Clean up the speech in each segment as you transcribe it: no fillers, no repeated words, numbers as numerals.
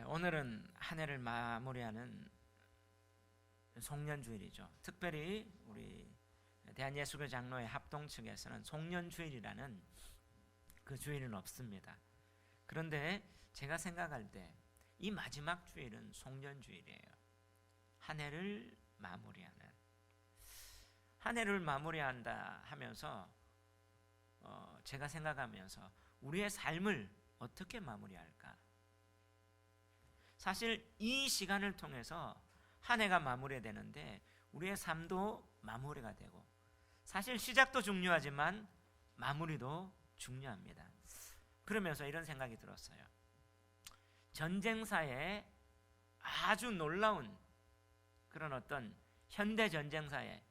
오늘은 한 해를 마무리하는 송년주일이죠. 특별히 우리 대한예수교 장로회 합동 측에서는 송년주일이라는 그 주일은 없습니다. 그런데 제가 생각할 때 이 마지막 주일은 송년주일이에요. 한 해를 마무리하는, 한 해를 마무리한다 하면서 제가 생각하면서 우리의 삶을 어떻게 마무리할까? 사실 이 시간을 통해서 한 해가 마무리되는데 우리의 삶도 마무리가 되고, 사실 시작도 중요하지만 마무리도 중요합니다. 그러면서 이런 생각이 들었어요. 전쟁사에 아주 놀라운 그런 어떤 현대 전쟁사에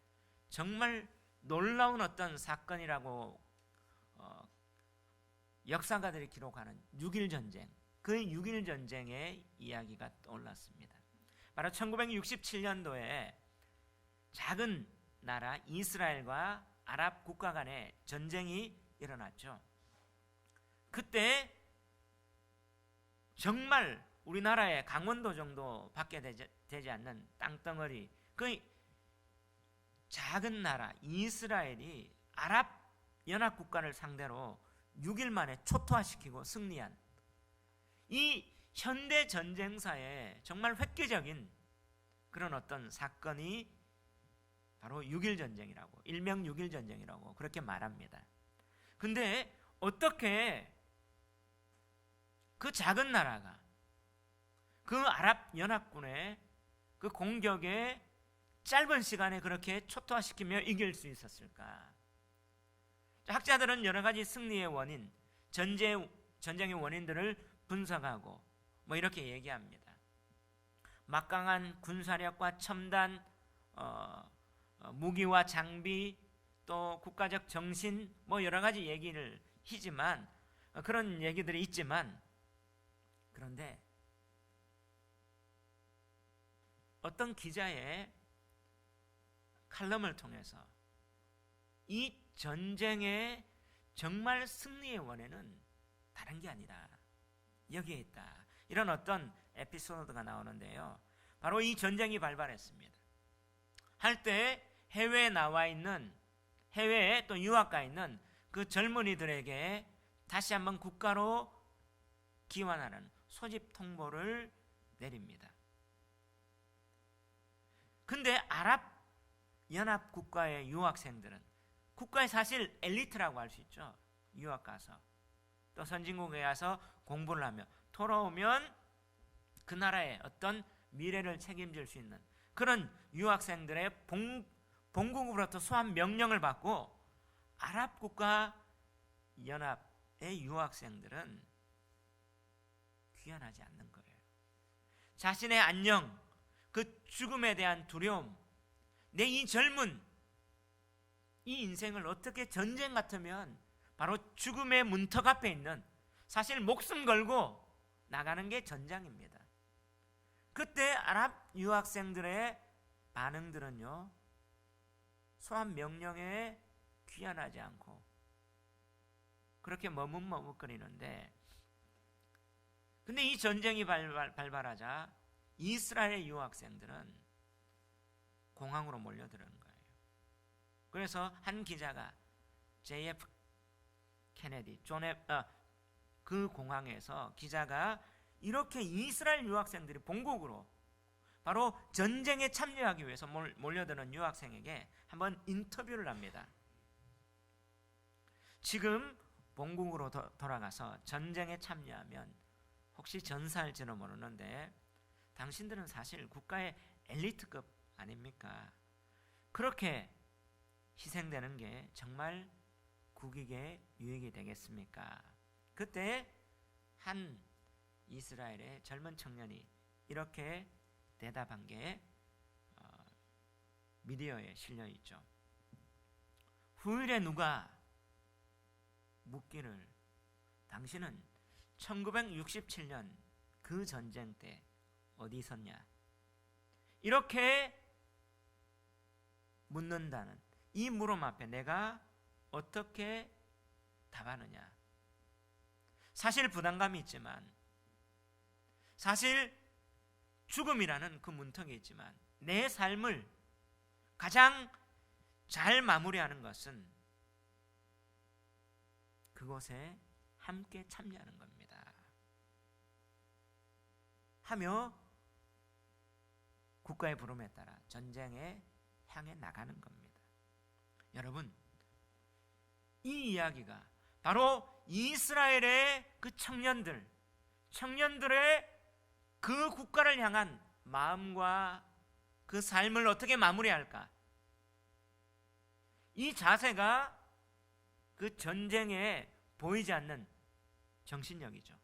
정말 놀라운 어떤 사건이라고 역사가들이 기록하는 6.1 전쟁, 그 6.1 전쟁의 이야기가 떠올랐습니다. 바로 1967년도에 작은 나라 이스라엘과 아랍 국가 간의 전쟁이 일어났죠. 그때 정말 우리나라의 강원도 정도 밖에 되지 않는 땅덩어리, 그 작은 나라 이스라엘이 아랍 연합 국가를 상대로 6일 만에 초토화시키고 승리한 이 현대 전쟁사에 정말 획기적인 그런 어떤 사건이 바로 6.1 전쟁이라고, 일명 6.1 전쟁이라고 그렇게 말합니다. 근데 어떻게 그 작은 나라가 그 아랍 연합군의 그 공격에 짧은 시간에 그렇게 초토화시키며 이길 수 있었을까? 학자들은 여러 가지 승리의 원인, 전쟁의 원인들을 분석하고 이렇게 얘기합니다. 막강한 군사력과 첨단 무기와 장비, 또 국가적 정신, 여러 가지 얘기를 하지만, 그런 얘기들이 있지만, 그런데 어떤 기자의 칼럼을 통해서 이 전쟁의 정말 승리의 원인은 다른 게 아니라 여기에 있다, 이런 어떤 에피소드가 나오는데요. 바로 이 전쟁이 발발했습니다. 할 때 해외에 나와 있는, 해외에 또 유학가 있는 그 젊은이들에게 다시 한번 국가로 기환하는 소집 통보를 내립니다. 근데 아랍 연합 국가의 유학생들은 국가의 사실 엘리트라고 할 수 있죠. 유학 가서 또 선진국에 가서 공부를 하며 돌아오면 그 나라의 어떤 미래를 책임질 수 있는 그런 유학생들의 본국으로부터 수환 명령을 받고, 아랍 국가 연합의 유학생들은 귀환하지 않는 거예요. 자신의 안녕, 그 죽음에 대한 두려움, 내 이 젊은 이 인생을 어떻게, 전쟁 같으면 바로 죽음의 문턱 앞에 있는, 사실 목숨 걸고 나가는 게 전장입니다. 그때 아랍 유학생들의 반응들은요, 소환 명령에 귀환하지 않고 그렇게 머뭇머뭇거리는데, 근데 이 전쟁이 발발하자 이스라엘의 유학생들은 공항으로 몰려드는 거예요. 그래서 한 기자가 JF 케네디, 그 공항에서 기자가 이렇게 이스라엘 유학생들이 본국으로 바로 전쟁에 참여하기 위해서 몰려드는 유학생에게 한번 인터뷰를 합니다. 지금 본국으로 돌아가서 전쟁에 참여하면 혹시 전사할지는 모르는데 당신들은 사실 국가의 엘리트급 아닙니까? 그렇게 희생되는 게 정말 국익에 유익이 되겠습니까? 그때 한 이스라엘의 젊은 청년이 이렇게 대답한 게 미디어에 실려 있죠. 후일에 누가 묻기를, 당신은 1967년 그 전쟁 때 어디 있었냐? 이렇게 묻는다는 이 물음 앞에 내가 어떻게 답하느냐? 사실 부담감이 있지만 사실 죽음이라는 그 문턱이 있지만 내 삶을 가장 잘 마무리하는 것은 그곳에 함께 참여하는 겁니다. 하며 국가의 부름에 따라 전쟁에 향해 나가는 겁니다. 여러분, 이 이야기가 바로 이스라엘의 그 청년들의 그 국가를 향한 마음과 그 삶을 어떻게 마무리할까? 이 자세가 그 전쟁에 보이지 않는 정신력이죠.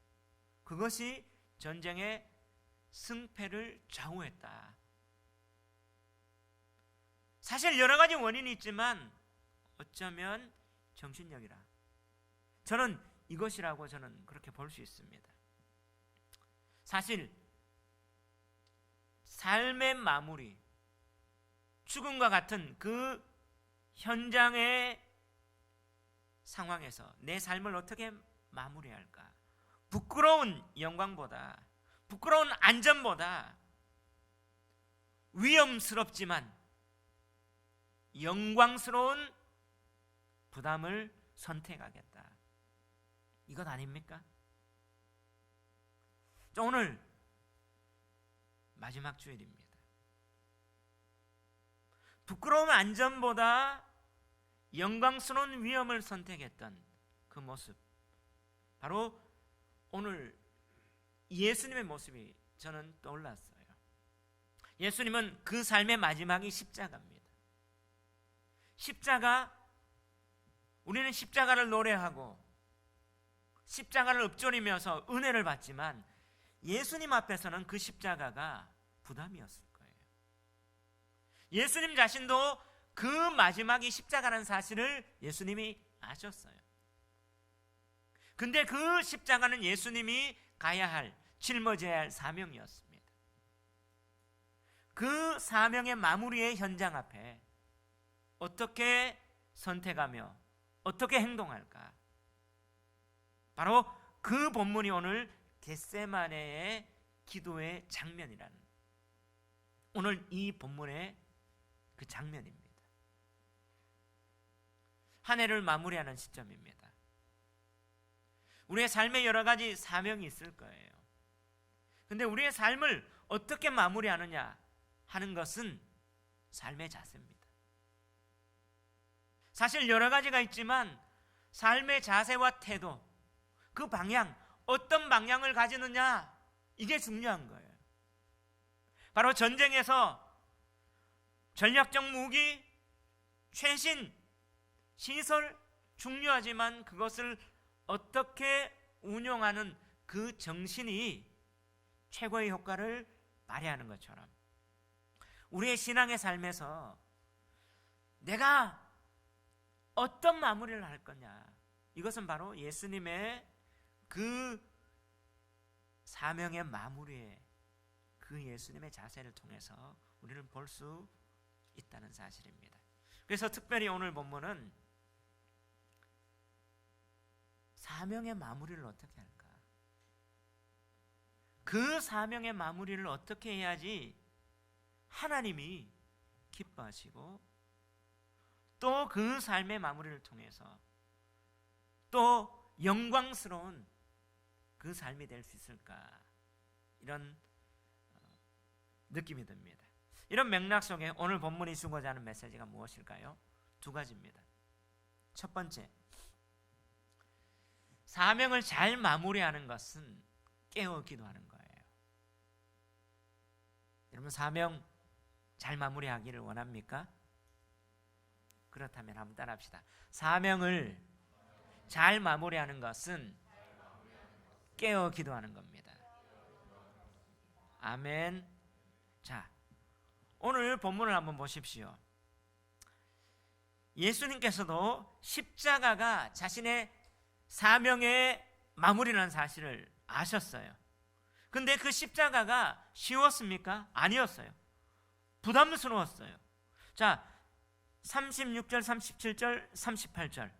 그것이 전쟁의 승패를 좌우했다. 사실 여러 가지 원인이 있지만 어쩌면 정신력이라. 저는 이것이라고 저는 그렇게 볼 수 있습니다. 사실 삶의 마무리, 죽음과 같은 그 현장의 상황에서 내 삶을 어떻게 마무리할까? 부끄러운 영광보다, 부끄러운 안전보다 위험스럽지만 영광스러운 부담을 선택하겠다. 이것 아닙니까? 오늘 마지막 주일입니다. 부끄러운 안전보다 영광스러운 위험을 선택했던 그 모습, 바로 오늘 예수님의 모습이 저는 떠올랐어요. 예수님은 그 삶의 마지막이 십자가입니다. 십자가, 우리는 십자가를 노래하고 십자가를 읊조리면서 은혜를 받지만 예수님 앞에서는 그 십자가가 부담이었을 거예요. 예수님 자신도 그 마지막이 십자가라는 사실을 예수님이 아셨어요. 근데 그 십자가는 예수님이 가야 할, 짊어져야 할 사명이었습니다. 그 사명의 마무리의 현장 앞에 어떻게 선택하며 어떻게 행동할까? 바로 그 본문이 오늘 겟세마네의 기도의 장면이라는, 오늘 이 본문의 그 장면입니다. 한 해를 마무리하는 시점입니다. 우리의 삶에 여러 가지 사명이 있을 거예요. 근데 우리의 삶을 어떻게 마무리하느냐 하는 것은 삶의 자세입니다. 사실 여러 가지가 있지만 삶의 자세와 태도, 그 방향, 어떤 방향을 가지느냐, 이게 중요한 거예요. 바로 전쟁에서 전략적 무기, 최신 시설 중요하지만 그것을 어떻게 운용하는 그 정신이 최고의 효과를 발휘하는 것처럼 우리의 신앙의 삶에서 내가 어떤 마무리를 할 거냐, 이것은 바로 예수님의 그 사명의 마무리에 그 예수님의 자세를 통해서 우리는 볼 수 있다는 사실입니다. 그래서 특별히 오늘 본문은 사명의 마무리를 어떻게 할까? 그 사명의 마무리를 어떻게 해야지 하나님이 기뻐하시고 또 그 삶의 마무리를 통해서 또 영광스러운 그 삶이 될 수 있을까? 이런 느낌이 듭니다. 이런 맥락 속에 오늘 본문이 주고자 하는 메시지가 무엇일까요? 두 가지입니다. 첫 번째, 사명을 잘 마무리하는 것은 깨어 기도하는 거예요. 여러분, 사명 잘 마무리하기를 원합니까? 그렇다면 한번 따라합시다. 사명을 잘 마무리하는 것은 깨어 기도하는 겁니다. 아멘. 자, 오늘 본문을 한번 보십시오. 예수님께서도 십자가가 자신의 사명의 마무리라는 사실을 아셨어요. 근데 그 십자가가 쉬웠습니까? 아니었어요. 부담스러웠어요. 자, 36절, 37절, 38절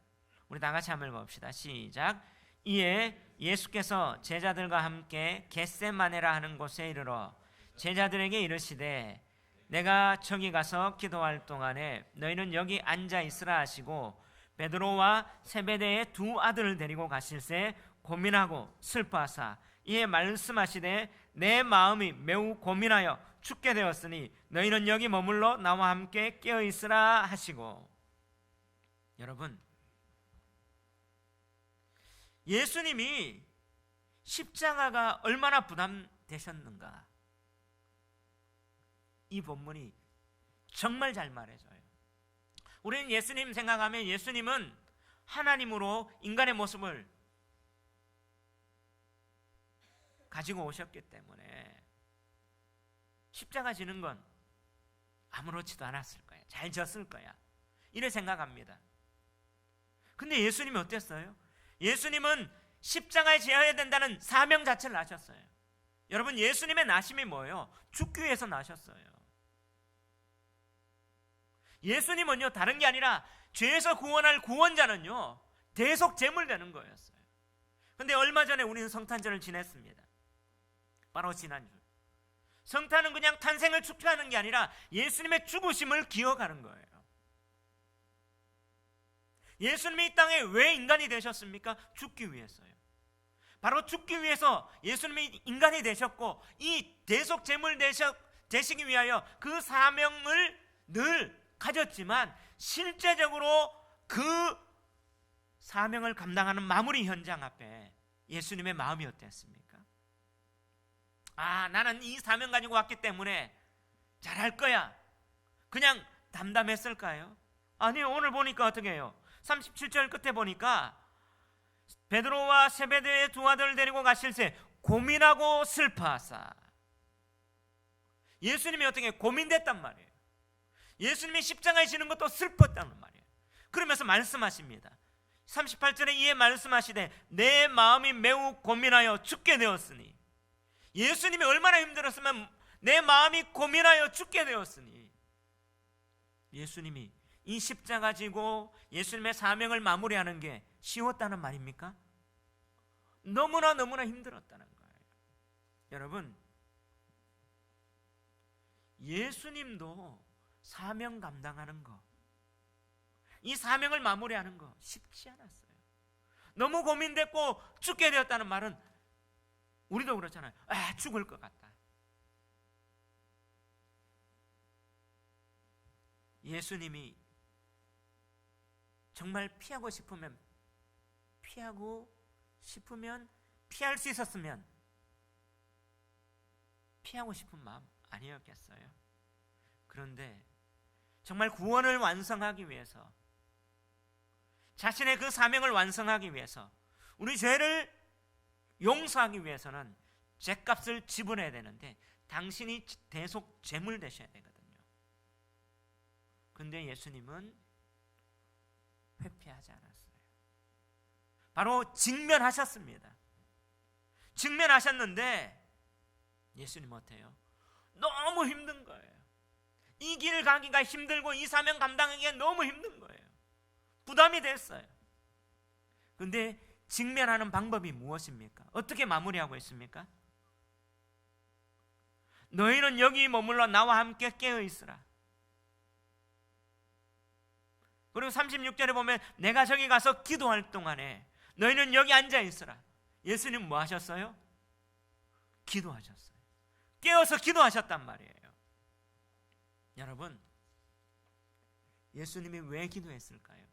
우리 다 같이 한번 읽어봅시다. 시작. 이에 예수께서 제자들과 함께 겟세마네라 하는 곳에 이르러 제자들에게 이르시되 내가 저기 가서 기도할 동안에 너희는 여기 앉아 있으라 하시고 베드로와 세베대의 두 아들을 데리고 가실새 고민하고 슬퍼하사 이에 말씀하시되 내 마음이 매우 고민하여 죽게 되었으니 너희는 여기 머물러 나와 함께 깨어 있으라 하시고. 여러분, 예수님이 십자가가 얼마나 부담되셨는가, 이 본문이 정말 잘 말해줘요. 우리는 예수님 생각하면 예수님은 하나님으로 인간의 모습을 가지고 오셨기 때문에 십자가 지는 건 아무렇지도 않았을 거야, 잘 졌을 거야, 이래 생각합니다. 근데 예수님이 어땠어요? 예수님은 십자가에 지어야 된다는 사명 자체를 아셨어요. 여러분, 예수님의 나심이 뭐예요? 죽기 위해서 나셨어요. 예수님은요, 다른 게 아니라 죄에서 구원할 구원자는요, 대속 제물 되는 거였어요. 근데 얼마 전에 우리는 성탄절을 지냈습니다. 바로 지난주. 성탄은 그냥 탄생을 축하하는 게 아니라 예수님의 죽으심을 기억하는 거예요. 예수님이 이 땅에 왜 인간이 되셨습니까? 죽기 위해서요. 바로 죽기 위해서 예수님이 인간이 되셨고, 이 대속 제물 되시기 위하여 그 사명을 늘 가졌지만 실제적으로 그 사명을 감당하는 마무리 현장 앞에 예수님의 마음이 어땠습니까? 아, 나는 이 사명 가지고 왔기 때문에 잘할 거야, 그냥 담담했을까요? 아니요. 오늘 보니까 어떻게 해요? 37절 끝에 보니까 베드로와 세베대의 두 아들을 데리고 가실새 고민하고 슬퍼하사. 예수님이 어떻게 고민됐단 말이에요. 예수님이 십자가에 지는 것도 슬펐다는 말이에요. 그러면서 말씀하십니다. 38절에 이에 말씀하시되 내 마음이 매우 고민하여 죽게 되었으니. 예수님이 얼마나 힘들었으면 내 마음이 고민하여 죽게 되었으니. 예수님이 이 십자가 지고 예수님의 사명을 마무리하는 게 쉬웠다는 말입니까? 너무나 힘들었다는 거예요. 여러분, 예수님도 사명 감당하는 거, 이 사명을 마무리하는 거 쉽지 않았어요. 너무 고민됐고 죽게 되었다는 말은 우리도 그렇잖아요. 아, 죽을 것 같다. 예수님이 정말 피하고 싶으면 피할 수 있었으면 피하고 싶은 마음 아니었겠어요? 그런데 정말 구원을 완성하기 위해서, 자신의 그 사명을 완성하기 위해서, 우리 죄를 용서하기 위해서는 죄값을 지불해야 되는데 당신이 대속 제물 되셔야 되거든요. 근데 예수님은 회피하지 않았어요. 바로 직면하셨습니다. 직면하셨는데 예수님 어때요? 너무 힘든 거예요. 이 길 가기가 힘들고 이 사명 감당하기가 너무 힘든 거예요. 부담이 됐어요. 근데 직면하는 방법이 무엇입니까? 어떻게 마무리하고 있습니까? 너희는 여기 머물러 나와 함께 깨어 있으라. 그리고 36절에 보면 내가 저기 가서 기도할 동안에 너희는 여기 앉아 있으라. 예수님 뭐 하셨어요? 기도하셨어요. 깨어서 기도하셨단 말이에요. 여러분, 예수님이 왜 기도했을까요?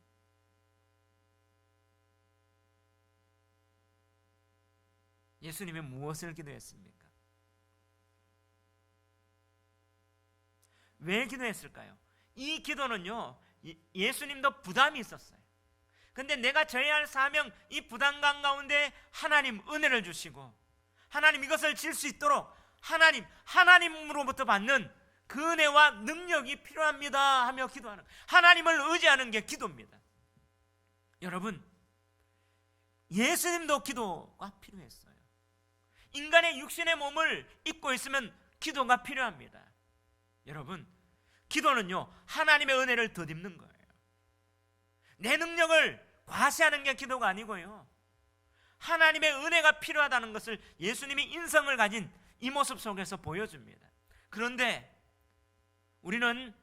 예수님이 무엇을 기도했습니까? 왜 기도했을까요? 이 기도는요, 예수님도 부담이 있었어요. 근데 내가 져야 할 사명, 이 부담감 가운데 하나님 은혜를 주시고 하나님 이것을 질 수 있도록 하나님으로부터 받는 그 은혜와 능력이 필요합니다 하며 기도하는, 하나님을 의지하는 게 기도입니다. 여러분, 예수님도 기도가 필요했어요. 인간의 육신의 몸을 입고 있으면 기도가 필요합니다. 여러분, 기도는요, 하나님의 은혜를 덧입는 거예요. 내 능력을 과시하는 게 기도가 아니고요, 하나님의 은혜가 필요하다는 것을 예수님이 인성을 가진 이 모습 속에서 보여줍니다. 그런데 우리는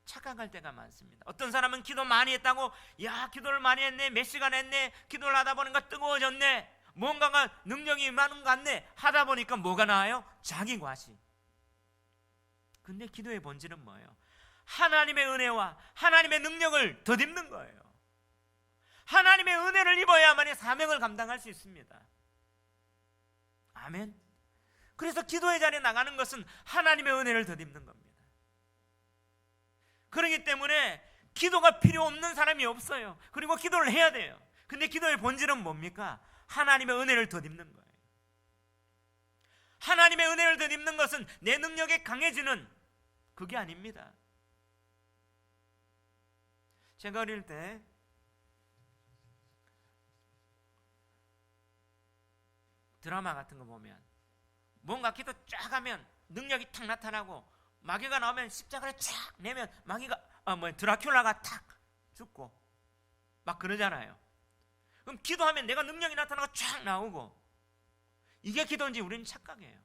착각할 때가 많습니다. 어떤 사람은 기도 많이 했다고, 야, 기도를 많이 했네, 몇 시간 했네, 기도를 하다 보니까 뜨거워졌네, 뭔가가 능력이 많은 것 같네 하다 보니까 뭐가 나와요? 자기 과시. 근데 기도의 본질은 뭐예요? 하나님의 은혜와 하나님의 능력을 덧입는 거예요. 하나님의 은혜를 입어야만이 사명을 감당할 수 있습니다. 아멘. 그래서 기도의 자리에 나가는 것은 하나님의 은혜를 덧입는 겁니다. 그렇기 때문에 기도가 필요 없는 사람이 없어요. 그리고 기도를 해야 돼요. 근데 기도의 본질은 뭡니까? 하나님의 은혜를 덧입는 거예요. 하나님의 은혜를 덧입는 것은 내 능력이 강해지는 그게 아닙니다. 제가 어릴 때 드라마 같은 거 보면 뭔가 기도 쫙 하면 능력이 탁 나타나고, 마귀가 나오면 십자가를 쫙 내면 마귀가 드라큘라가 탁 죽고 막 그러잖아요. 그럼 기도하면 내가 능력이 나타나고 쫙 나오고, 이게 기도인지 우리는 착각해요.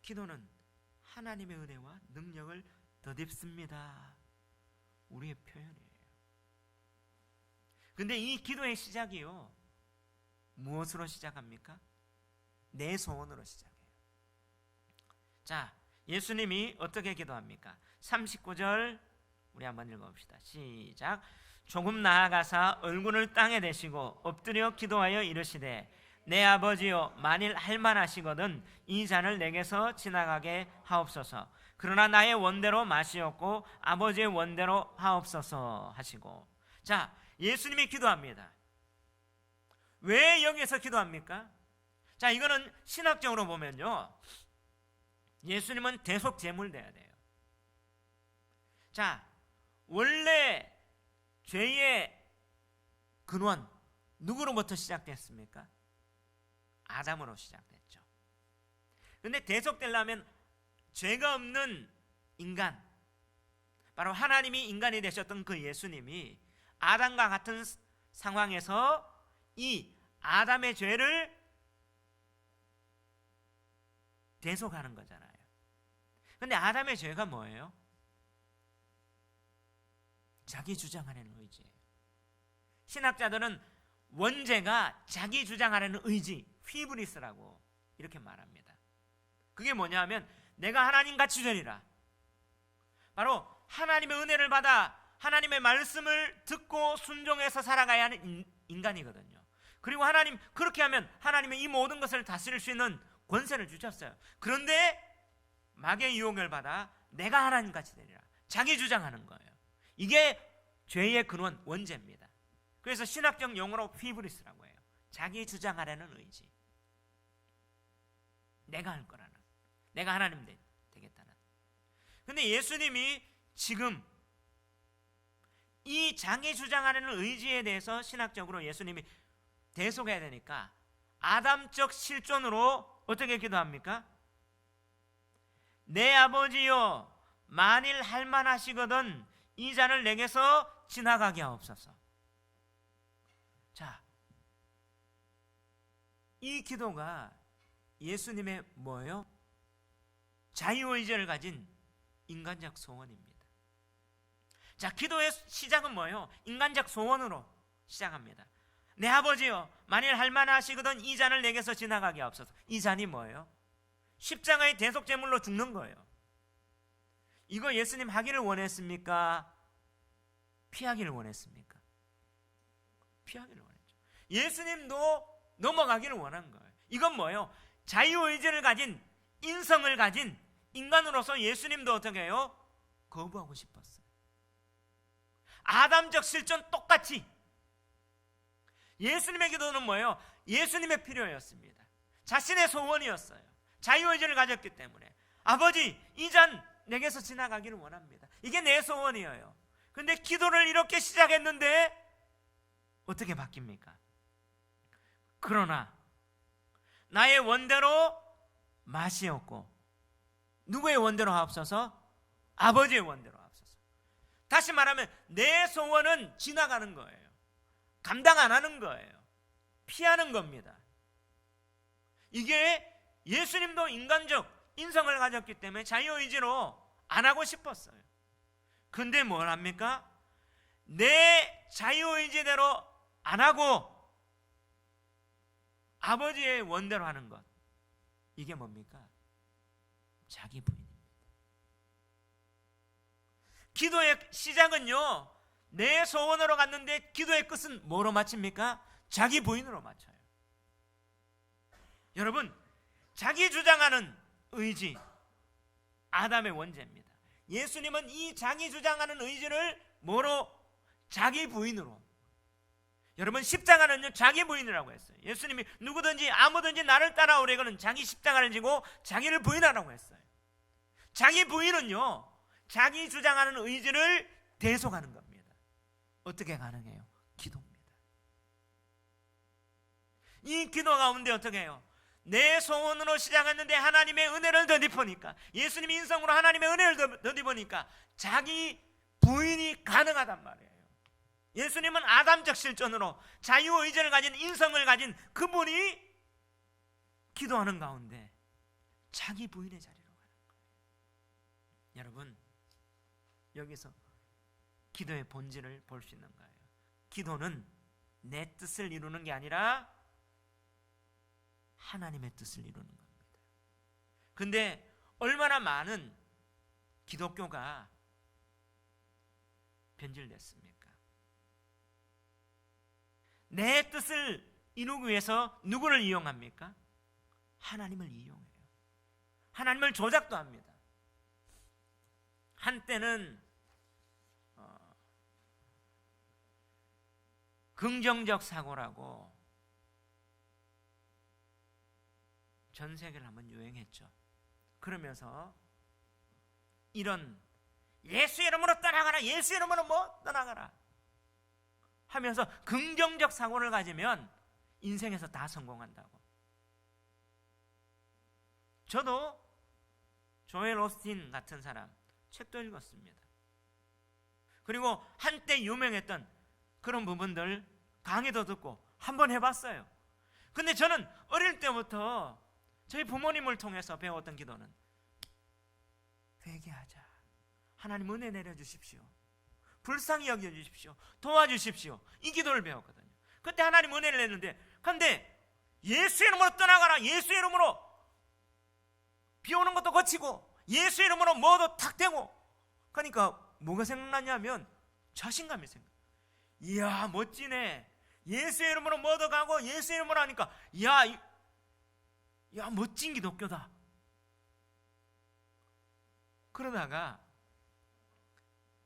기도는 하나님의 은혜와 능력을 덧입습니다. 우리의 표현이에요. 근데 이 기도의 시작이요, 무엇으로 시작합니까? 내 소원으로 시작해요. 자, 예수님이 어떻게 기도합니까? 39절 우리 한번 읽어봅시다. 시작. 조금 나아가사 얼굴을 땅에 대시고 엎드려 기도하여 이르시되, 내 아버지여, 만일 할만하시거든 이 잔을 내게서 지나가게 하옵소서. 그러나 나의 원대로 마시옵고 아버지의 원대로 하옵소서 하시고. 자, 예수님이 기도합니다. 왜 여기서 기도합니까? 자, 이거는 신학적으로 보면요, 예수님은 대속제물돼야 돼요. 자, 원래 죄의 근원 누구로부터 시작됐습니까? 아담으로 시작됐죠. 근데 대속되려면 죄가 없는 인간, 바로 하나님이 인간이 되셨던 그 예수님이 아담과 같은 상황에서 이 아담의 죄를 대속하는 거잖아요. 근데 아담의 죄가 뭐예요? 자기 주장하려는 의지예요. 신학자들은 원죄가 자기 주장하려는 의지, 휘브리스라고 이렇게 말합니다. 그게 뭐냐면 내가 하나님같이 되리라. 바로 하나님의 은혜를 받아 하나님의 말씀을 듣고 순종해서 살아가야 하는 인간이거든요. 그리고 하나님, 그렇게 하면 하나님의 이 모든 것을 다스릴 수 있는 권세를 주셨어요. 그런데 마귀의 유혹을 받아 내가 하나님같이 되리라, 자기 주장하는 거예요. 이게 죄의 근원, 원죄입니다. 그래서 신학적 용어로 휘브리스라고 해요. 자기 주장하려는 의지, 내가 할 거라는, 내가 하나님 되겠다는. 근데 예수님이 지금 이 자기 주장하려는 의지에 대해서 신학적으로 예수님이 대속해야 되니까 아담적 실존으로 어떻게 기도합니까? 내 아버지여, 만일 할만하시거든 이 잔을 내게서 지나가게 하옵소서. 자, 이 기도가 예수님의 뭐예요? 자유의지를 가진 인간적 소원입니다. 자, 기도의 시작은 뭐예요? 인간적 소원으로 시작합니다. 내 아버지여, 만일 할만하시거든 이 잔을 내게서 지나가게 하옵소서. 이 잔이 뭐예요? 십자가의 대속제물로 죽는 거예요. 이거 예수님 하기를 원했습니까? 피하기를 원했습니까? 피하기를 원했죠. 예수님도 넘어가기를 원한 거예요. 이건 뭐예요? 자유의지를 가진, 인성을 가진 인간으로서 예수님도 어떻게 해요? 거부하고 싶었어요. 아담적 실존 똑같이 예수님의 기도는 뭐예요? 예수님의 필요였습니다. 자신의 소원이었어요. 자유의지를 가졌기 때문에 아버지, 이 잔 내게서 지나가기를 원합니다. 이게 내 소원이에요. 근데 기도를 이렇게 시작했는데 어떻게 바뀝니까? 그러나 나의 원대로 마시옵고 누구의 원대로 하옵소서? 아버지의 원대로 하옵소서. 다시 말하면 내 소원은 지나가는 거예요. 감당 안 하는 거예요. 피하는 겁니다. 이게 예수님도 인간적 인성을 가졌기 때문에 자유의지로 안 하고 싶었어요. 근데 뭘 합니까? 내 자유의지대로 안 하고 아버지의 원대로 하는 것, 이게 뭡니까? 자기 부인입니다. 기도의 시작은요, 내 소원으로 갔는데 기도의 끝은 뭐로 마칩니까? 자기 부인으로 맞춰요. 여러분, 자기 주장하는 의지, 아담의 원죄입니다. 예수님은 이 자기 주장하는 의지를 뭐로? 자기 부인으로. 여러분, 십자가는요 자기 부인이라고 했어요. 예수님이 누구든지 아무든지 나를 따라오려거는 자기 십자가를 지고 자기를 부인하라고 했어요. 자기 부인은요 자기 주장하는 의지를 대속하는 겁니다. 어떻게 가능해요? 기도입니다. 이 기도 가운데 어떻게 해요? 내 소원으로 시작했는데 하나님의 은혜를 덧입으니까, 예수님 인성으로 하나님의 은혜를 덧입으니까 자기 부인이 가능하단 말이에요. 예수님은 아담적 실존으로 자유의지를 가진, 인성을 가진 그분이 기도하는 가운데 자기 부인의 자리로 가는 거예요. 여러분, 여기서 기도의 본질을 볼 수 있는 거예요. 기도는 내 뜻을 이루는 게 아니라 하나님의 뜻을 이루는 겁니다. 근데 얼마나 많은 기독교가 변질됐습니까? 내 뜻을 이루기 위해서 누구를 이용합니까? 하나님을 이용해요. 하나님을 조작도 합니다. 한때는 긍정적 사고라고 전 세계를 한번 유행했죠. 그러면서 이런 예수 이름으로 떠나가라, 예수 이름으로 뭐 떠나가라 하면서 긍정적 사고를 가지면 인생에서 다 성공한다고. 저도 조엘 오스틴 같은 사람 책도 읽었습니다. 그리고 한때 유명했던 그런 부분들 강의도 듣고 한번 해봤어요. 근데 저는 어릴 때부터 저희 부모님을 통해서 배웠던 기도는 회개하자, 하나님 은혜 내려주십시오, 불쌍히 여겨주십시오, 도와주십시오, 이 기도를 배웠거든요. 그때 하나님 은혜를 내는데, 근데 예수 이름으로 떠나가라, 예수 이름으로 비 오는 것도 거치고 예수 이름으로 뭐도 탁 대고, 그러니까 뭐가 생각나냐면 자신감이 생각. 이야 멋지네, 예수 이름으로 뭐도 가고 예수 이름으로 하니까 야 멋진 기독교다. 그러다가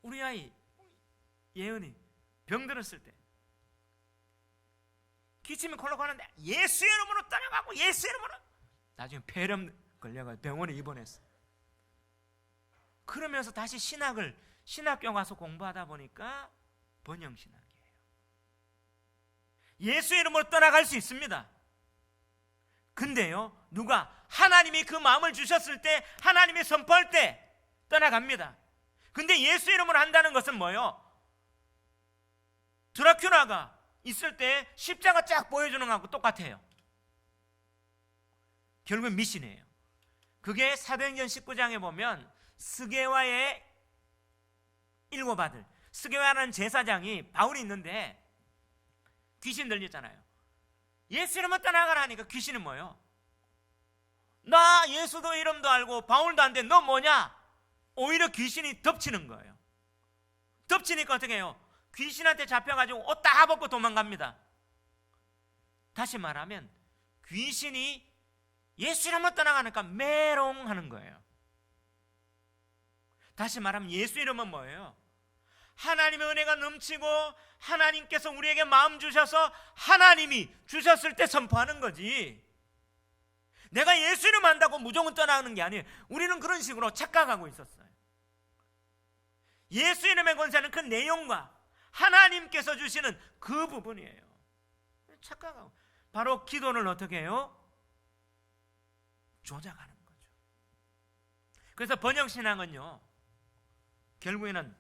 우리 아이 예은이 병들었을 때 기침이 콜록 하는데 예수 이름으로 떠나가고 예수 이름으로, 나중에 폐렴 걸려가지고 병원에 입원했어. 그러면서 다시 신학교 가서 공부하다 보니까 번영신학이에요. 예수 이름으로 떠나갈 수 있습니다. 근데요, 누가 하나님이 그 마음을 주셨을 때, 하나님이 선포할 때 떠나갑니다. 근데 예수 이름으로 한다는 것은 뭐예요? 드라큘라가 있을 때 십자가 쫙 보여주는 것하고 똑같아요. 결국은 미신이에요. 그게 사도행전 19장에 보면 스게와의 7 아들, 스게와라는 제사장이 바울이 있는데 귀신 들렸잖아요. 예수 이름으로 떠나가라 하니까 귀신은 뭐예요? 나 예수도 이름도 알고 바울도 안 돼, 너 뭐냐? 오히려 귀신이 덮치는 거예요. 덮치니까 어떻게 해요? 귀신한테 잡혀가지고 옷 다 벗고 도망갑니다. 다시 말하면 귀신이 예수 이름으로 떠나가니까 메롱하는 거예요. 다시 말하면 예수 이름은 뭐예요? 하나님의 은혜가 넘치고 하나님께서 우리에게 마음 주셔서 하나님이 주셨을 때 선포하는 거지, 내가 예수 이름 한다고 무조건 떠나가는 게 아니에요. 우리는 그런 식으로 착각하고 있었어요. 예수 이름의 권세는 그 내용과 하나님께서 주시는 그 부분이에요. 착각하고 바로 기도를 어떻게 해요? 조작하는 거죠. 그래서 번영신앙은요 결국에는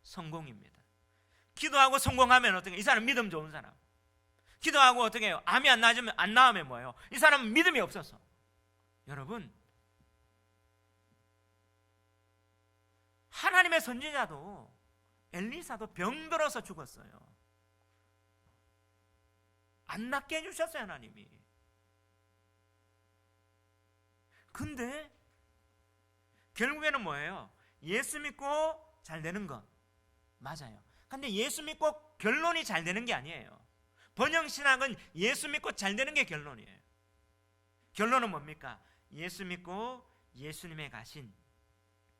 성공입니다. 기도하고 성공하면 어떻게, 이 사람 믿음 좋은 사람. 기도하고 어떻게 해요? 암이 안 나오면 뭐예요? 이 사람은 믿음이 없어서. 여러분, 하나님의 선지자도 엘리사도 병들어서 죽었어요. 안 낫게 해주셨어요, 하나님이. 근데 결국에는 뭐예요? 예수 믿고 잘 되는 것 맞아요. 근데 예수 믿고 결론이 잘 되는 게 아니에요. 번영신학은 예수 믿고 잘 되는 게 결론이에요. 결론은 뭡니까? 예수 믿고 예수님의 가신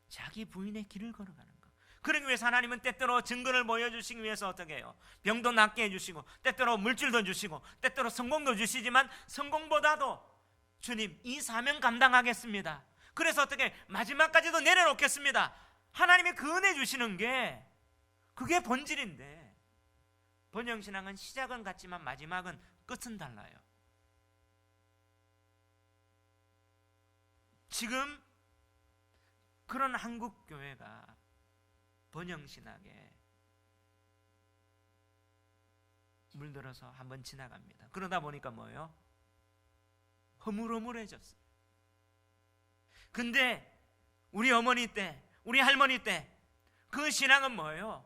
자기 부인의 길을 걸어가는 것. 그러기 위해서 하나님은 때때로 증거를 보여주시기 위해서 어떻게 해요? 병도 낫게 해주시고, 때때로 물질도 주시고, 때때로 성공도 주시지만, 성공보다도 주님, 이 사명 감당하겠습니다. 그래서 어떻게 마지막까지도 내려놓겠습니다. 하나님이 그 은혜 주시는 게 그게 본질인데, 번영신앙은 시작은 같지만 마지막은 끝은 달라요. 지금 그런 한국 교회가 번영신학에 물들어서 한번 지나갑니다. 그러다 보니까 뭐예요? 허물허물해졌어요. 근데 우리 어머니 때, 우리 할머니 때 그 신앙은 뭐예요?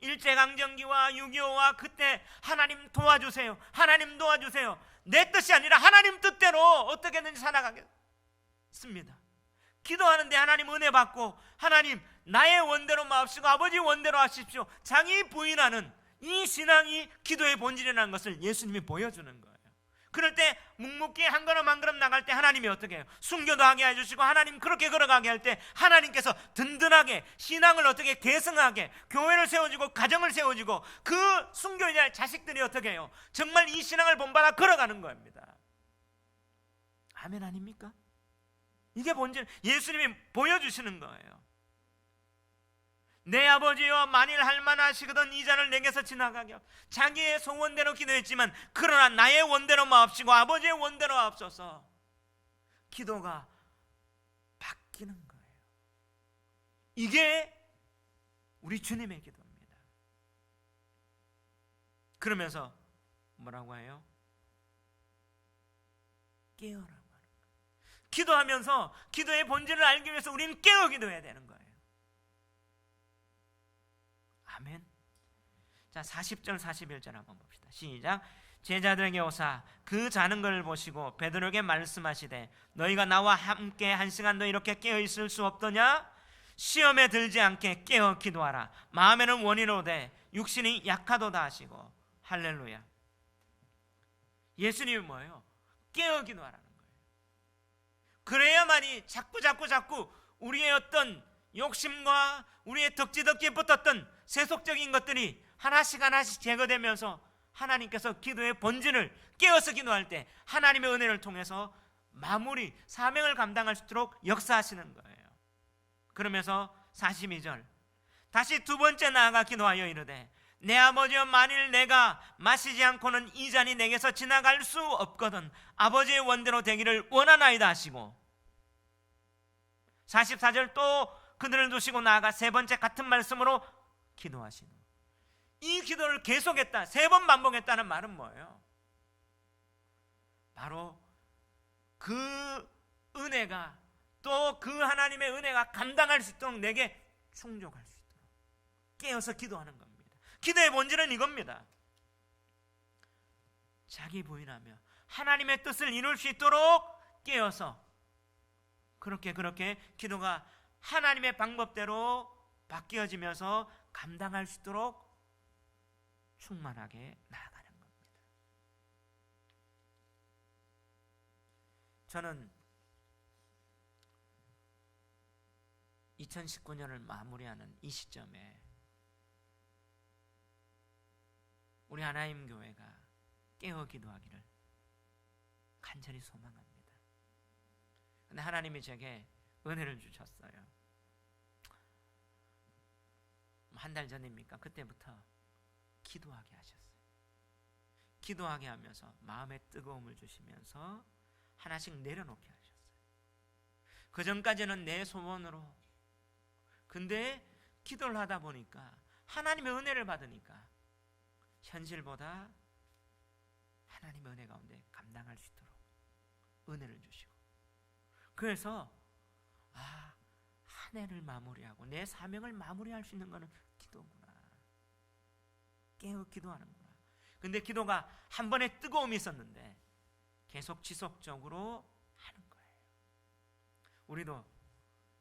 일제강점기와 6.25와 그때 하나님 도와주세요, 하나님 도와주세요, 내 뜻이 아니라 하나님 뜻대로 어떻게든지 살아가겠습니다. 기도하는데 하나님 은혜 받고, 하나님 나의 원대로 마옵시고 아버지 원대로 하십시오, 자기 부인하는 이 신앙이 기도의 본질이라는 것을 예수님이 보여주는 거예요. 그럴 때 묵묵히 한 걸음 한 걸음 나갈 때 하나님이 어떻게 해요? 순교도 하게 해주시고, 하나님 그렇게 걸어가게 할 때 하나님께서 든든하게 신앙을 어떻게 계승하게, 교회를 세워주고 가정을 세워주고, 그 순교자 자식들이 어떻게 해요? 정말 이 신앙을 본받아 걸어가는 겁니다. 아멘 아닙니까? 이게 본질, 예수님이 보여주시는 거예요. 내 아버지여, 만일 할만하시거든 이 잔을 내게서 지나가게 하옵소서. 자기의 소원대로 기도했지만 그러나 나의 원대로 마옵시고 아버지의 원대로 하옵소서. 기도가 바뀌는 거예요. 이게 우리 주님의 기도입니다. 그러면서 뭐라고 해요? 깨어라고 하는 거예요. 기도하면서 기도의 본질을 알기 위해서 우리는 깨어 기도해야 되는 거예요. 아멘. 자, 40절 41절 한번 봅시다. 시작. 제자들에게 오사 그 자는 것을 보시고 베드로에게 말씀하시되 너희가 나와 함께 한 시간도 이렇게 깨어 있을 수 없더냐? 시험에 들지 않게 깨어 기도하라. 마음에는 원이로되 육신이 약하도다 하시고. 할렐루야. 예수님이 뭐예요? 깨어 기도하라는 거예요. 그래야만이 자꾸 우리의 어떤 욕심과 우리의 덕지덕지에 붙었던 세속적인 것들이 하나씩 제거되면서 하나님께서 기도의 본질을 깨어서 기도할 때 하나님의 은혜를 통해서 마무리, 사명을 감당할 수 있도록 역사하시는 거예요. 그러면서 42절 다시 두 번째 나아가 기도하여 이르되 내 아버지여, 만일 내가 마시지 않고는 이 잔이 내게서 지나갈 수 없거든 아버지의 원대로 되기를 원하나이다 하시고. 44절 또 그들을 두시고 나아가 세 번째 같은 말씀으로 기도하시는, 이 기도를 계속했다, 세 번 반복했다는 말은 뭐예요? 바로 그 은혜가, 또 그 하나님의 은혜가 감당할 수 있도록 내게 충족할 수 있도록 깨어서 기도하는 겁니다. 기도의 본질은 이겁니다. 자기 부인하며 하나님의 뜻을 이룰 수 있도록 깨어서 그렇게 기도가 하나님의 방법대로 바뀌어지면서 감당할 수 있도록 충만하게 나아가는 겁니다. 저는 2019년을 마무리하는 이 시점에 우리 하나님 교회가 깨어 기도하기를 간절히 소망합니다. 근데 하나님이 제게 은혜를 주셨어요. 한 달 전입니까? 그때부터 기도하게 하셨어요. 기도하게 하면서 마음의 뜨거움을 주시면서 하나씩 내려놓게 하셨어요. 그 전까지는 내 소원으로, 근데 기도를 하다 보니까 하나님의 은혜를 받으니까 현실보다 하나님의 은혜 가운데 감당할 수 있도록 은혜를 주시고, 그래서 한 해를 마무리하고 내 사명을 마무리할 수 있는 것은 기도구나, 깨어 기도하는구나. 근데 기도가 한 번에 뜨거움이 있었는데 계속 지속적으로 하는 거예요. 우리도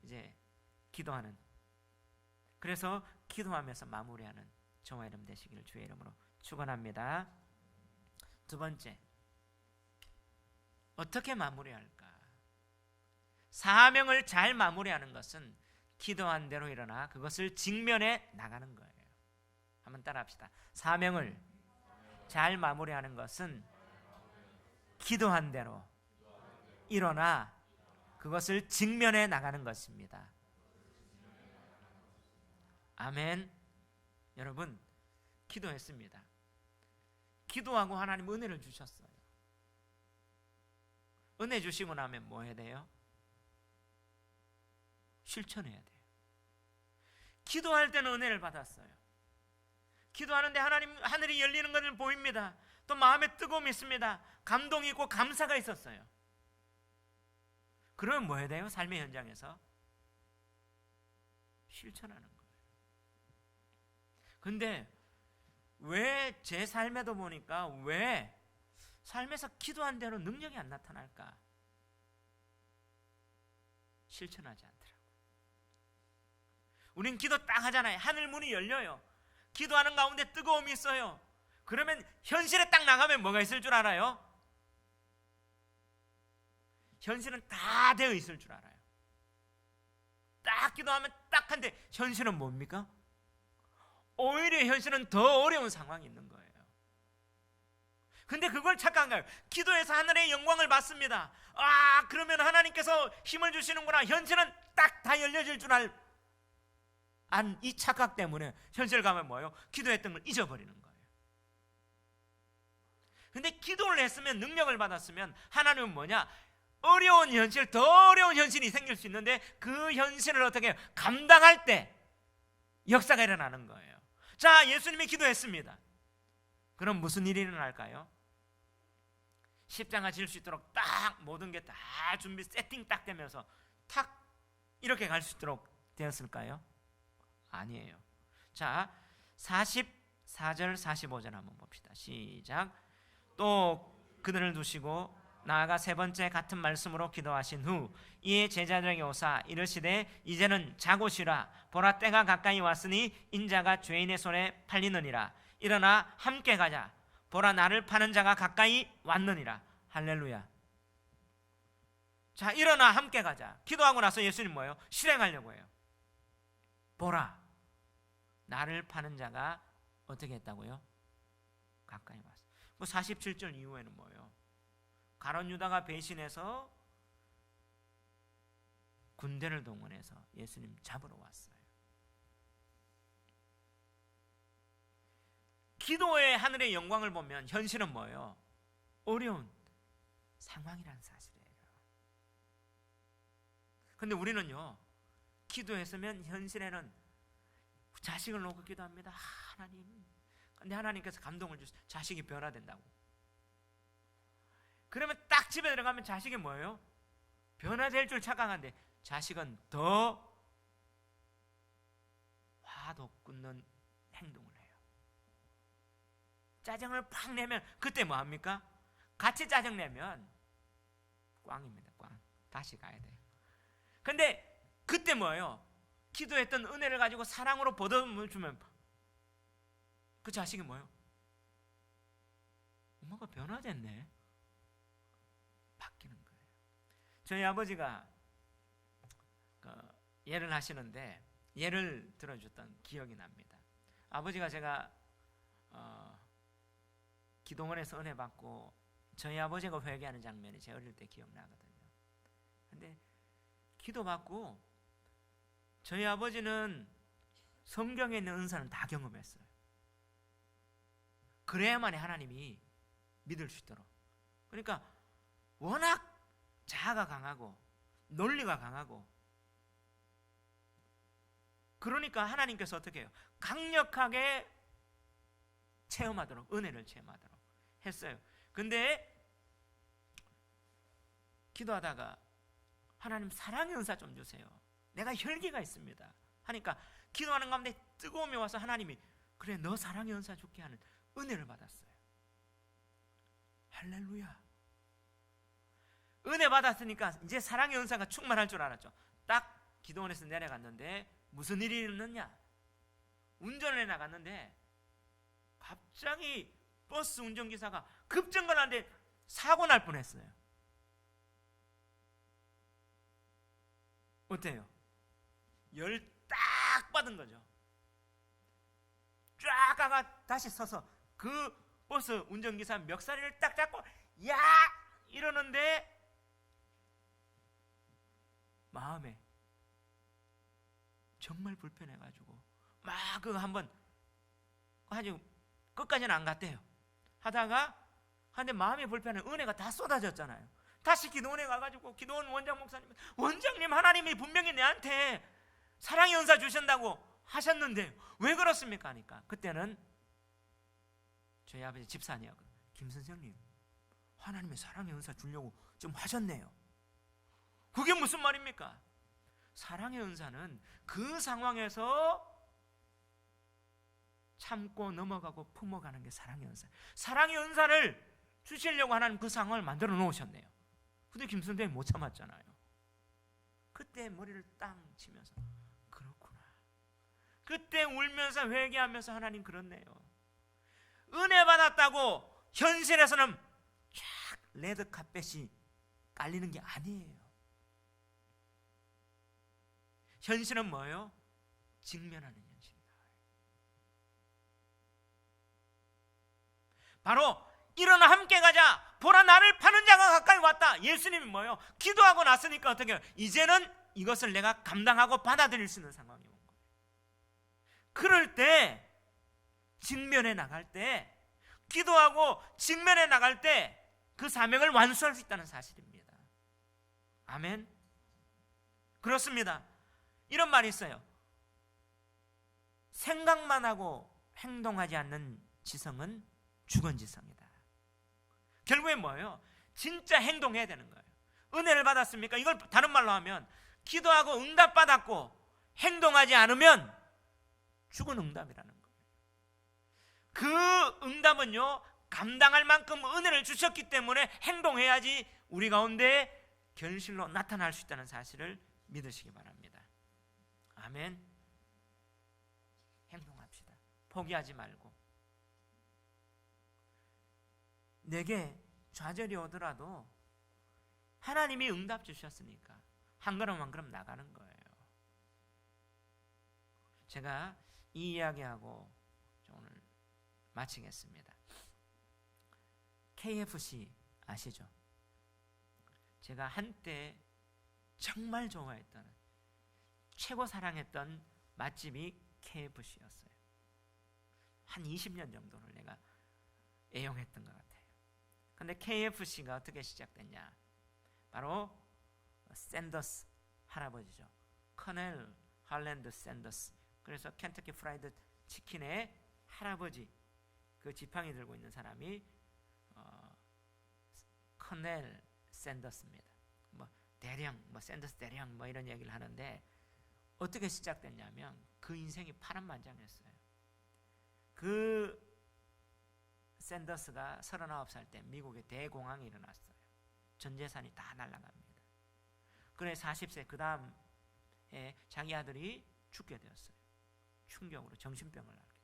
이제 기도하는, 그래서 기도하면서 마무리하는 저와 여러분 되시기를 주의 이름으로 축원합니다. 두 번째, 어떻게 마무리할까? 사명을 잘 마무리하는 것은 기도한 대로 일어나 그것을 직면해 나가는 거예요. 한번 따라합시다. 사명을 잘 마무리하는 것은 기도한 대로 일어나 그것을 직면해 나가는 것입니다. 아멘. 여러분, 기도했습니다. 기도하고 하나님 은혜를 주셨어요. 은혜 주시고 나면 뭐 해야 돼요? 실천해야 돼요. 기도할 때는 은혜를 받았어요. 기도하는데 하나님 하늘이 열리는 것을 보입니다. 또 마음에 뜨거움이 있습니다. 감동이 있고 감사가 있었어요. 그러면 뭐 해야 돼요? 삶의 현장에서 실천하는 거예요. 근데 왜 제 삶에도 보니까 왜 삶에서 기도한 대로 능력이 안 나타날까? 실천하지 않더라고요. 우린 기도 딱 하잖아요. 하늘 문이 열려요. 기도하는 가운데 뜨거움이 있어요. 그러면 현실에 딱 나가면 뭐가 있을 줄 알아요? 현실은 다 되어 있을 줄 알아요. 딱 기도하면 딱 한데 현실은 뭡니까? 오히려 현실은 더 어려운 상황이 있는 거예요. 근데 그걸 착각한 거예요. 기도해서 하늘의 영광을 받습니다. 그러면 하나님께서 힘을 주시는구나. 현실은 딱 다 열려질 줄 이 착각 때문에 현실 가면 뭐예요? 기도했던 걸 잊어버리는 거예요. 근데 기도를 했으면, 능력을 받았으면 하나님은 뭐냐? 어려운 현실, 더 어려운 현실이 생길 수 있는데 그 현실을 어떻게 해요? 감당할 때 역사가 일어나는 거예요. 자, 예수님이 기도했습니다. 그럼 무슨 일이 일어날까요? 십자가 질 수 있도록 딱 모든 게 다 준비 세팅 딱 되면서 탁 이렇게 갈 수 있도록 되었을까요? 아니에요. 자, 44절 45절 한번 봅시다. 시작. 또 그들을 두시고 나아가 세 번째 같은 말씀으로 기도하신 후 이에 제자들에게 오사 이르시되 이제는 자고 쉬라. 보라, 때가 가까이 왔으니 인자가 죄인의 손에 팔리느니라. 일어나 함께 가자. 보라, 나를 파는 자가 가까이 왔느니라. 할렐루야. 자, 일어나 함께 가자. 기도하고 나서 예수님 뭐예요? 실행하려고 해요. 보라, 나를 파는 자가 어떻게 했다고요? 가까이 왔어. 47절 이후에는 뭐예요? 가룟 유다가 배신해서 군대를 동원해서 예수님 잡으러 왔어요. 기도의 하늘의 영광을 보면 현실은 뭐예요? 어려운 상황이라는 사실이에요. 근데 우리는요, 기도했으면 현실에는 자식을 놓고 기도합니다. 하나님, 근데 하나님께서 감동을 주셔서 자식이 변화된다고. 그러면 딱 집에 들어가면 자식이 뭐예요? 변화될 줄 착각하는데 자식은 더 화도 끊는 행동을 해요. 짜증을 팍 내면 그때 뭐합니까? 같이 짜증 내면 꽝입니다. 꽝. 다시 가야 돼요. 근데 그때 뭐예요? 기도했던 은혜를 가지고 사랑으로 보듬을 주면 그 자식이 뭐예요? 엄마가 변화됐네. 바뀌는 거예요. 저희 아버지가 예를 하시는데 예를 들어줬던 기억이 납니다. 아버지가 제가 기도원에서 은혜 받고 저희 아버지가 회개하는 장면이 제 어릴 때 기억나거든요. 근데 기도 받고 저희 아버지는 성경에 있는 은사는 다 경험했어요. 그래야만이 하나님이 믿을 수 있도록. 그러니까 워낙 자아가 강하고 논리가 강하고, 그러니까 하나님께서 어떻게 해요? 강력하게 체험하도록, 은혜를 체험하도록 했어요. 근데 기도하다가 하나님 사랑의 은사 좀 주세요. 내가 혈기가 있습니다. 하니까 기도하는 가운데 뜨거움이 와서 하나님이 그래 너 사랑의 은사 줄게 하는 은혜를 받았어요. 할렐루야. 은혜 받았으니까 이제 사랑의 은사가 충만할 줄 알았죠. 딱 기도원에서 내려갔는데 무슨 일이 있느냐? 운전을 해 나갔는데 갑자기 버스 운전기사가 급정거를 하는데 사고 날 뻔했어요. 어때요? 열 딱 받은 거죠. 쫙 가가 다시 서서 그 버스 운전기사 멱살을 딱 잡고 야! 이러는데 마음에 정말 불편해가지고 막 그거 한번 아주 끝까지는 안 갔대요. 하다가 근데 마음이 불편해 은혜가 다 쏟아졌잖아요. 다시 기도원에 가가지고 기도원 원장 목사님, 원장님 하나님이 분명히 내한테 사랑의 은사 주신다고 하셨는데 왜 그렇습니까? 하니까 그때는 저희 아버지 집사님 김 선생님 하나님의 사랑의 은사 주려고 좀 하셨네요. 그게 무슨 말입니까? 사랑의 은사는 그 상황에서 참고 넘어가고 품어가는 게 사랑의 은사. 사랑의 은사를 주시려고 하나님 그 상황을 만들어 놓으셨네요. 근데 김 선생님 못 참았잖아요. 그때 머리를 땅 치면서 그렇구나. 그때 울면서 회개하면서 하나님 그렇네요. 은혜 받았다고 현실에서는 쫙 레드 카펫이 깔리는 게 아니에요. 현실은 뭐예요? 직면하는 현실이다. 바로 일어나 함께 가자. 보라 나를 파는 자가 가까이 왔다. 예수님이 뭐예요? 기도하고 났으니까 어떻게 해요? 이제는 이것을 내가 감당하고 받아들일 수 있는 상황이 온 거예요. 그럴 때 직면해 나갈 때 기도하고 직면해 나갈 때 그 사명을 완수할 수 있다는 사실입니다. 아멘. 그렇습니다. 이런 말이 있어요. 생각만 하고 행동하지 않는 지성은 죽은 지성이다. 결국엔 뭐예요? 진짜 행동해야 되는 거예요. 은혜를 받았습니까? 이걸 다른 말로 하면 기도하고 응답받았고 행동하지 않으면 죽은 응답이라는 거예요. 그 응답은요 감당할 만큼 은혜를 주셨기 때문에 행동해야지 우리 가운데 결실로 나타날 수 있다는 사실을 믿으시기 바랍니다. 아멘. 행동합시다. 포기하지 말고. 내게 좌절이 오더라도 하나님이 응답 주셨으니까 한 걸음 한 걸음 나가는 거예요. 제가 이 이야기하고 오늘 마치겠습니다. KFC 아시죠? 제가 한때 정말 좋아했던 최고 사랑했던 맛집이 KFC였어요. 한 20년 정도를 내가 애용했던 것 같아요. 근데 KFC가 어떻게 시작됐냐? 바로 샌더스 할아버지죠. 커넬 할랜드 샌더스. 그래서 켄터키 프라이드 치킨의 할아버지, 그 지팡이 들고 있는 사람이 커넬 샌더스입니다. 뭐 대령, 뭐 샌더스 대령, 뭐 이런 얘기를 하는데 어떻게 시작됐냐면 그 인생이 파란만장했어요. 그 샌더스가 39살 때 미국의 대공황이 일어났어요. 전 재산이 다 날아갑니다. 그래 40세 그 다음에 자기 아들이 죽게 되었어요. 충격으로 정신병을 앓게 돼요.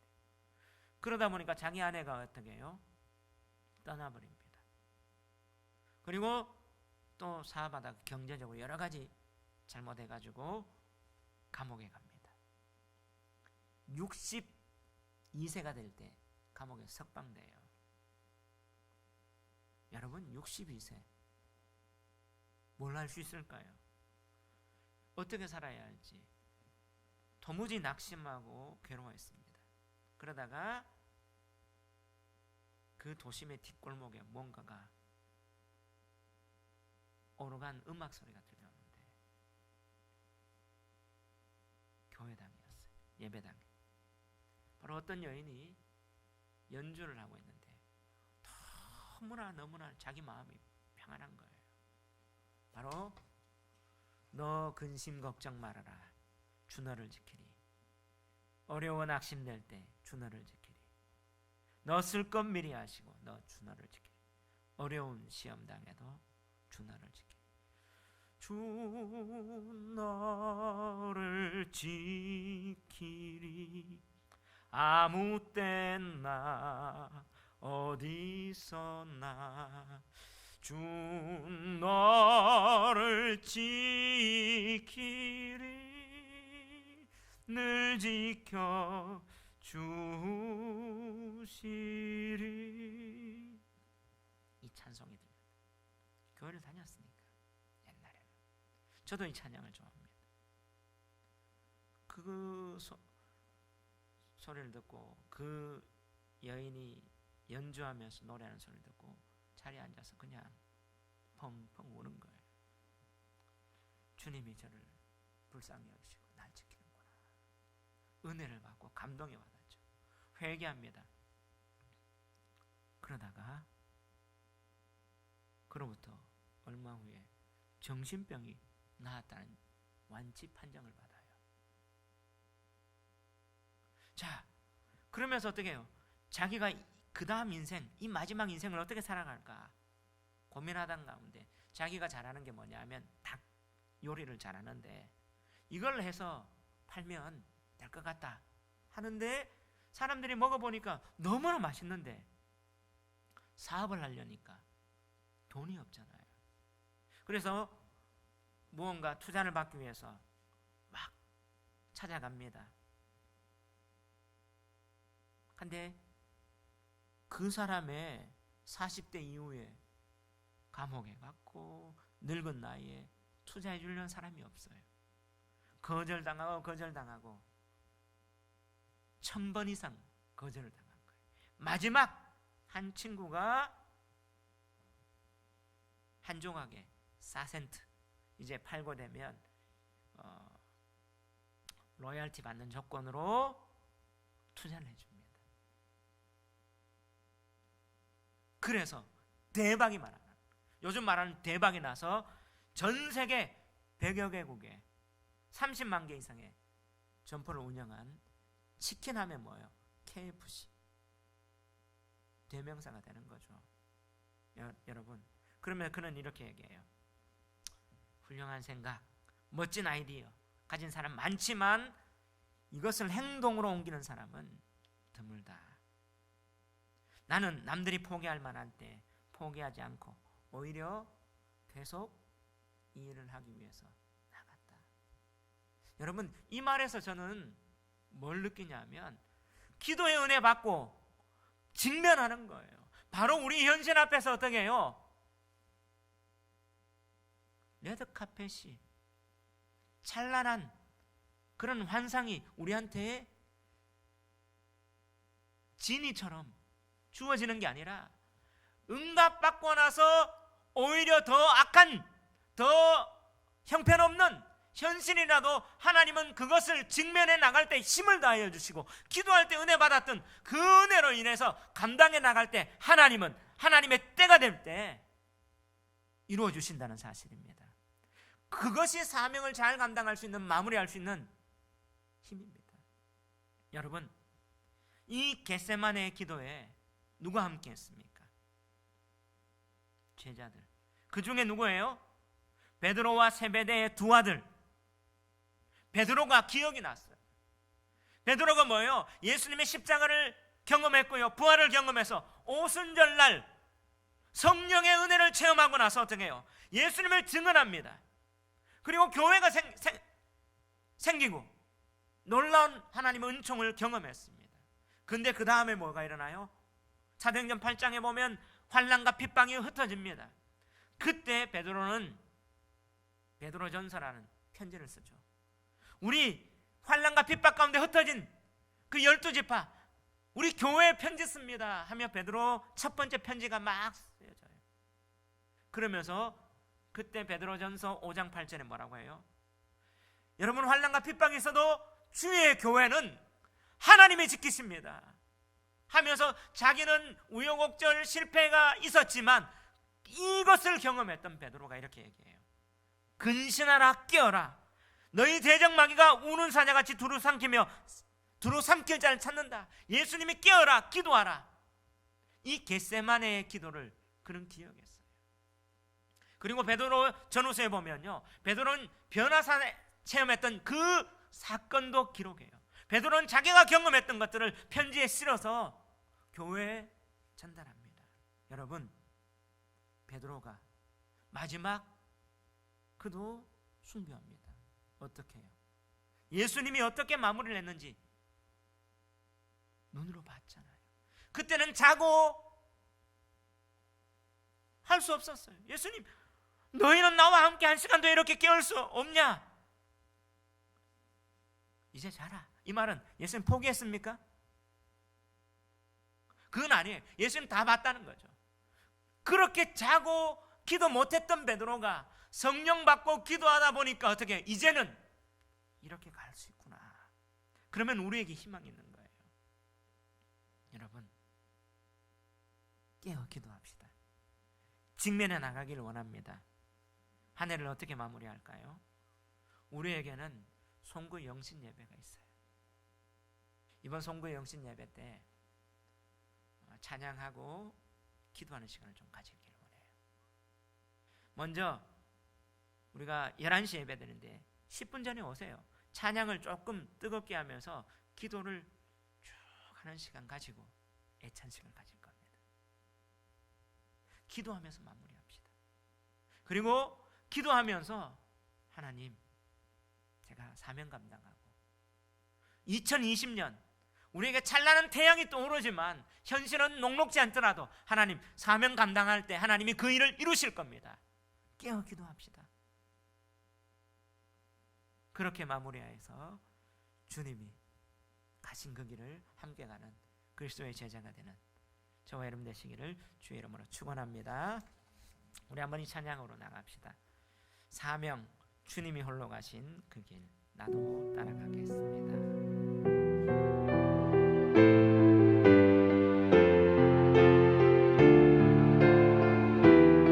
그러다 보니까 자기 아내가 어떻게 해요? 떠나버립니다. 그리고 또 사업하다가 경제적으로 여러 가지 잘못해가지고 감옥에 갑니다. 62세가 될 때 감옥에 석방돼요. 여러분 62세 뭘 할 수 있을까요? 어떻게 살아야 할지 도무지 낙심하고 괴로워했습니다. 그러다가 그 도심의 뒷골목에 뭔가가 오르간 음악 소리가 들려오는데 교회당이었어요. 예배당. 바로 어떤 여인이 연주를 하고 있는데 너무나 자기 마음이 평안한 거예요. 바로 너 근심 걱정 말아라. 주 너를 지키리. 어려워 낙심될 때 주 너를 지키리. 너 쓸 것 미리 하시고 너 주 너를 지키리. 어려운 시험 당해도 주 너를 지키리. 주 너를 지키리. 아무 때나 어디서나 주 너를 지키리. 늘 지켜 주시리. 이 찬송이 들려요. 교회를 다녔으니까 옛날에는. 저도 이 찬양을 좋아합니다. 그 소리를 듣고 그 여인이 연주하면서 노래하는 소리를 듣고 자리에 앉아서 그냥 펑펑 우는 거예요. 주님이 저를 불쌍히 여기시고 날 지키는구나. 은혜를 받고 감동에 받았죠. 회개합니다. 그러다가 그로부터 얼마 후에 정신병이 나았다는 완치 판정을 받아요. 자, 그러면서 어떻게 해요? 자기가 그 다음 인생, 이 마지막 인생을 어떻게 살아갈까 고민하던 가운데 자기가 잘하는 게 뭐냐면 닭 요리를 잘하는데 이걸 해서 팔면 될 것 같다 하는데 사람들이 먹어보니까 너무나 맛있는데 사업을 하려니까 돈이 없잖아요. 그래서 무언가 투자를 받기 위해서 막 찾아갑니다. 근데 그 사람의 40대 이후에 감옥에 갔고 늙은 나이에 투자해 주려는 사람이 없어요. 거절당하고 1000번 이상 거절을 당한 거예요. 마지막 한 친구가 한 조각에 4센트 이제 팔고 되면 로열티 받는 조건으로 투자를 해줍니다. 그래서 대박이 많아요. 요즘 말하는 대박이 나서 전 세계 100여 개국에 30만 개 이상의 점포를 운영한 치킨 하면 뭐예요? KFC 대명사가 되는 거죠. 여러분, 그러면 그는 이렇게 얘기해요. 훌륭한 생각, 멋진 아이디어 가진 사람 많지만 이것을 행동으로 옮기는 사람은 드물다. 나는 남들이 포기할 만한 때 포기하지 않고 오히려 계속 이 일을 하기 위해서 나갔다. 여러분, 이 말에서 저는 뭘 느끼냐면 기도의 은혜 받고 직면하는 거예요. 바로 우리 현실 앞에서 어떻게 해요? 레드카펫이 찬란한 그런 환상이 우리한테 진이처럼 주어지는 게 아니라 응답받고 나서 오히려 더 악한, 더 형편없는 현실이라도 하나님은 그것을 직면해 나갈 때 힘을 다하여 주시고 기도할 때 은혜 받았던 그 은혜로 인해서 감당해 나갈 때 하나님은 하나님의 때가 될 때 이루어 주신다는 사실입니다. 그것이 사명을 잘 감당할 수 있는, 마무리할 수 있는 힘입니다. 여러분, 이 겟세마네의 기도에 누가 함께 했습니까? 제자들. 그 중에 누구예요? 베드로와 세베대의 두 아들. 베드로가 기억이 났어요. 베드로가 뭐예요? 예수님의 십자가를 경험했고요, 부활을 경험해서 오순절날 성령의 은혜를 체험하고 나서 어떻게 해요? 예수님을 증언합니다. 그리고 교회가 생기고 놀라운 하나님의 은총을 경험했습니다. 근데 그 다음에 뭐가 일어나요? 사도행전 8장에 보면 환난과 핍박이 흩어집니다. 그때 베드로전서라는 편지를 쓰죠. 우리 환난과 핍박 가운데 흩어진 그 12지파 우리 교회에 편지 씁니다 하며 베드로 첫 번째 편지가 막 쓰여져요. 그러면서 그때 베드로전서 5장 8절에 뭐라고 해요? 여러분, 환난과 핍박이 있어도 주의 교회는 하나님이 지키십니다. 하면서 자기는 우여곡절 실패가 있었지만 이것을 경험했던 베드로가 이렇게 얘기해요. 근신하라, 깨어라. 너희 대적마귀가 우는 사자같이 두루삼키며 두루삼킬 자를 찾는다. 예수님이 깨어라, 기도하라. 이 겟세마네의 기도를 그는 기억했어요. 그리고 베드로 전후서에 보면요, 베드로는 변화산에 체험했던 그 사건도 기록해요. 베드로는 자기가 경험했던 것들을 편지에 실어서 교회에 전달합니다. 여러분, 베드로가 마지막 그도 순교합니다. 어떻게 해요? 예수님이 어떻게 마무리를 했는지 눈으로 봤잖아요. 그때는 자고 할 수 없었어요. 예수님, 너희는 나와 함께 한 시간도 이렇게 깨울 수 없냐? 이제 자라. 이 말은 예수님 포기했습니까? 그건 아니에요. 예수님 다 봤다는 거죠. 그렇게 자고 기도 못했던 베드로가 성령 받고 기도하다 보니까 어떻게, 이제는 이렇게 갈 수 있구나. 그러면 우리에게 희망이 있는 거예요. 여러분, 깨어 기도합시다. 직면해 나가기를 원합니다. 한 해를 어떻게 마무리할까요? 우리에게는 송구 영신 예배가 있어요. 이번 송구 영신 예배 때 찬양하고 기도하는 시간을 좀 가지기를 원해요. 먼저 우리가 11시 예배 드리는데 10분 전에 오세요. 찬양을 조금 뜨겁게 하면서 기도를 쭉 하는 시간 가지고 애찬식을 가질 겁니다. 기도하면서 마무리합시다. 그리고 기도하면서 하나님, 제가 사명 감당하고 2020년 우리에게 찬란한 태양이 떠오르지만 현실은 녹록지 않더라도 하나님, 사명 감당할 때 하나님이 그 일을 이루실 겁니다. 깨어 기도합시다. 그렇게 마무리해서 주님이 가신 그 길을 함께 가는 그리스도의 제자가 되는 저와 여러분 되시기를 주의 이름으로 축원합니다. 우리 한번 이 찬양으로 나갑시다. 사명, 주님이 홀로 가신 그 길 나도 따라가겠습니다.